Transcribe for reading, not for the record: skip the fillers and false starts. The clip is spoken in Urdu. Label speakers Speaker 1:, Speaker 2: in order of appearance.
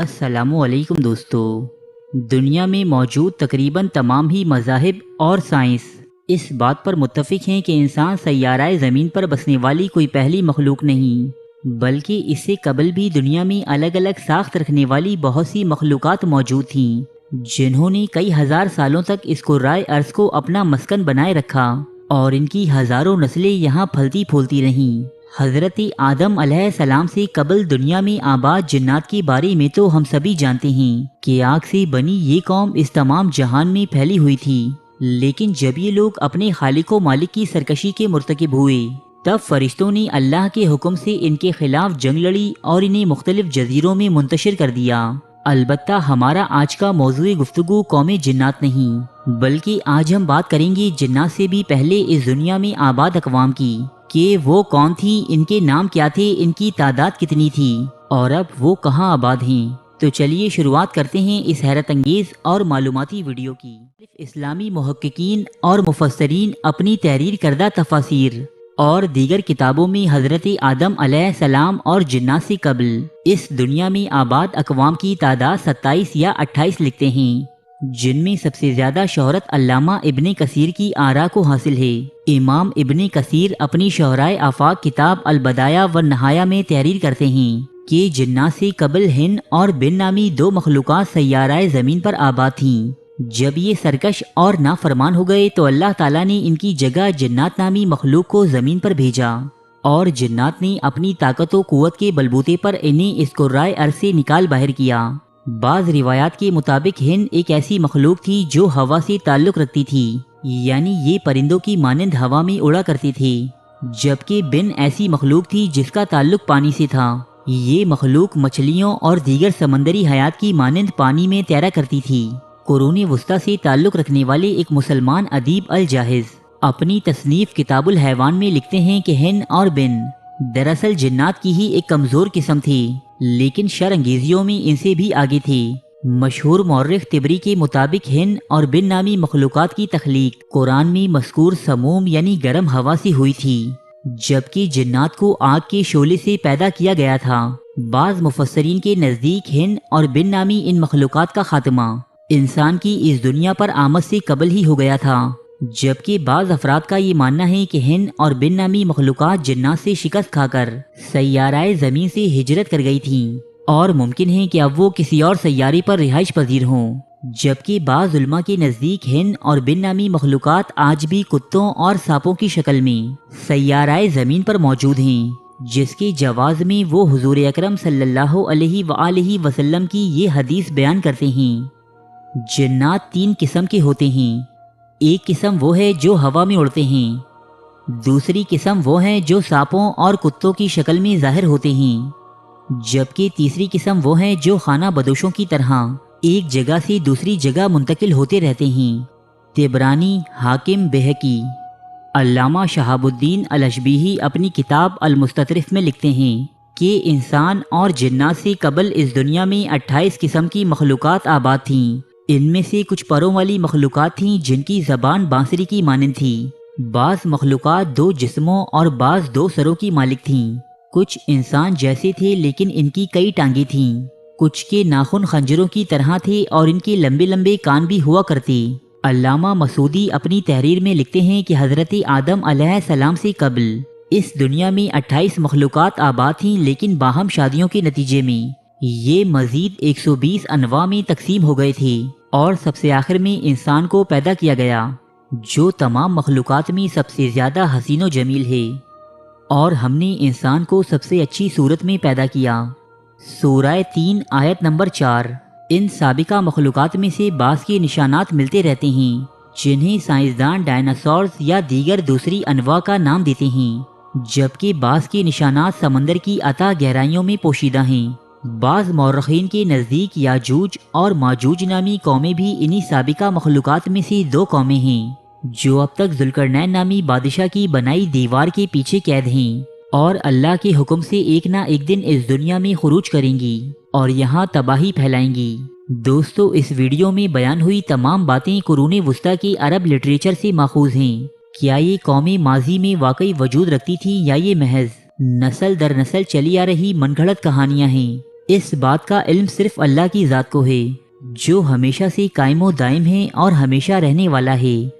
Speaker 1: السلام علیکم دوستو۔ دنیا میں موجود تقریباً تمام ہی مذاہب اور سائنس اس بات پر متفق ہیں کہ انسان سیارہ زمین پر بسنے والی کوئی پہلی مخلوق نہیں، بلکہ اس سے قبل بھی دنیا میں الگ الگ ساخت رکھنے والی بہت سی مخلوقات موجود تھیں، جنہوں نے کئی ہزار سالوں تک اس کرۂ ارض کو اپنا مسکن بنائے رکھا اور ان کی ہزاروں نسلیں یہاں پھلتی پھولتی رہیں۔ حضرت آدم علیہ السلام سے قبل دنیا میں آباد جنات کے بارے میں تو ہم سبھی جانتے ہیں کہ آگ سے بنی یہ قوم اس تمام جہان میں پھیلی ہوئی تھی، لیکن جب یہ لوگ اپنے خالق و مالک کی سرکشی کے مرتکب ہوئے تب فرشتوں نے اللہ کے حکم سے ان کے خلاف جنگ لڑی اور انہیں مختلف جزیروں میں منتشر کر دیا۔ البتہ ہمارا آج کا موضوع گفتگو قوم جنات نہیں، بلکہ آج ہم بات کریں گے جنات سے بھی پہلے اس دنیا میں آباد اقوام کی، کہ وہ کون تھی، ان کے نام کیا تھے، ان کی تعداد کتنی تھی اور اب وہ کہاں آباد ہیں۔ تو چلیے شروعات کرتے ہیں اس حیرت انگیز اور معلوماتی ویڈیو کی۔ اسلامی محققین اور مفسرین اپنی تحریر کردہ تفاسیر اور دیگر کتابوں میں حضرت آدم علیہ السلام اور جنات سے قبل اس دنیا میں آباد اقوام کی تعداد 27 یا 28 لکھتے ہیں، جن میں سب سے زیادہ شہرت علامہ ابن کثیر کی آراء کو حاصل ہے۔ امام ابن کثیر اپنی شہرائے آفاق کتاب البدایہ والنہایہ میں تحریر کرتے ہیں کہ جنات سے قبل ہند اور بن نامی دو مخلوقات سیارہ زمین پر آباد تھیں۔ جب یہ سرکش اور نافرمان ہو گئے تو اللہ تعالیٰ نے ان کی جگہ جنات نامی مخلوق کو زمین پر بھیجا، اور جنات نے اپنی طاقت و قوت کے بلبوتے پر انہیں اس کرۂ ارض سے نکال باہر کیا۔ بعض روایات کے مطابق ہند ایک ایسی مخلوق تھی جو ہوا سے تعلق رکھتی تھی، یعنی یہ پرندوں کی مانند ہوا میں اڑا کرتی تھی، جبکہ بن ایسی مخلوق تھی جس کا تعلق پانی سے تھا۔ یہ مخلوق مچھلیوں اور دیگر سمندری حیات کی مانند پانی میں تیرا کرتی تھی۔ قرون وسطیٰ سے تعلق رکھنے والے ایک مسلمان ادیب الجاحظ اپنی تصنیف کتاب الحیوان میں لکھتے ہیں کہ ہند اور بن دراصل جنات کی ہی ایک کمزور قسم تھی، لیکن شر انگیزیوں میں ان سے بھی آگے تھی۔ مشہور مورخ طبری کے مطابق ہند اور بن نامی مخلوقات کی تخلیق قرآن میں مذکور سموم یعنی گرم ہوا سے ہوئی تھی، جبکہ جنات کو آگ کے شعلے سے پیدا کیا گیا تھا۔ بعض مفسرین کے نزدیک ہند اور بن نامی ان مخلوقات کا خاتمہ انسان کی اس دنیا پر آمد سے قبل ہی ہو گیا تھا، جبکہ بعض افراد کا یہ ماننا ہے کہ ہند اور بن نامی مخلوقات جنات سے شکست کھا کر سیارہ زمین سے ہجرت کر گئی تھیں، اور ممکن ہے کہ اب وہ کسی اور سیارے پر رہائش پذیر ہوں، جبکہ بعض علماء کے نزدیک ہند اور بن نامی مخلوقات آج بھی کتوں اور سانپوں کی شکل میں سیارہ زمین پر موجود ہیں، جس کے جواز میں وہ حضور اکرم صلی اللہ علیہ وآلہ وسلم کی یہ حدیث بیان کرتے ہیں۔ جنات تین قسم کے ہوتے ہیں، ایک قسم وہ ہے جو ہوا میں اڑتے ہیں، دوسری قسم وہ ہیں جو سانپوں اور کتوں کی شکل میں ظاہر ہوتے ہیں، جبکہ تیسری قسم وہ ہیں جو خانہ بدوشوں کی طرح ایک جگہ سے دوسری جگہ منتقل ہوتے رہتے ہیں۔ طبرانی، حاکم، بہقی۔ علامہ شہاب الدین الاشبیہی اپنی کتاب المستطرف میں لکھتے ہیں کہ انسان اور جنات سے قبل اس دنیا میں 28 قسم کی مخلوقات آباد تھیں۔ ان میں سے کچھ پروں والی مخلوقات تھیں جن کی زبان بانسری کی مانند تھی، بعض مخلوقات دو جسموں اور بعض دو سروں کی مالک تھیں، کچھ انسان جیسے تھے لیکن ان کی کئی ٹانگیں تھیں، کچھ کے ناخن خنجروں کی طرح تھے اور ان کے لمبے لمبے کان بھی ہوا کرتے۔ علامہ مسعودی اپنی تحریر میں لکھتے ہیں کہ حضرت آدم علیہ السلام سے قبل اس دنیا میں 28 مخلوقات آباد تھیں، لیکن باہم شادیوں کے نتیجے میں یہ مزید 120 انواع میں تقسیم ہو گئے تھے، اور سب سے آخر میں انسان کو پیدا کیا گیا، جو تمام مخلوقات میں سب سے زیادہ حسین و جمیل ہے، اور ہم نے انسان کو سب سے اچھی صورت میں پیدا کیا۔ سورہ 3 آیت نمبر 4۔ ان سابقہ مخلوقات میں سے بعض کے نشانات ملتے رہتے ہیں، جنہیں سائنسدان ڈائناسورز یا دیگر دوسری انواع کا نام دیتے ہیں، جبکہ بعض کے نشانات سمندر کی اتھاہ گہرائیوں میں پوشیدہ ہیں۔ بعض مورخین کے نزدیک یاجوج اور ماجوج نامی قومیں بھی انہی سابقہ مخلوقات میں سے دو قومیں ہیں، جو اب تک ذوالقرنین نامی بادشاہ کی بنائی دیوار کے پیچھے قید ہیں، اور اللہ کے حکم سے ایک نہ ایک دن اس دنیا میں خروج کریں گی اور یہاں تباہی پھیلائیں گی۔ دوستو، اس ویڈیو میں بیان ہوئی تمام باتیں قرون وسطیٰ کے عرب لٹریچر سے ماخوذ ہیں۔ کیا یہ قومیں ماضی میں واقعی وجود رکھتی تھیں یا یہ محض نسل در نسل چلی آ رہی من گھڑت کہانیاں ہیں؟ اس بات کا علم صرف اللہ کی ذات کو ہے جو ہمیشہ سے قائم و دائم ہے اور ہمیشہ رہنے والا ہے۔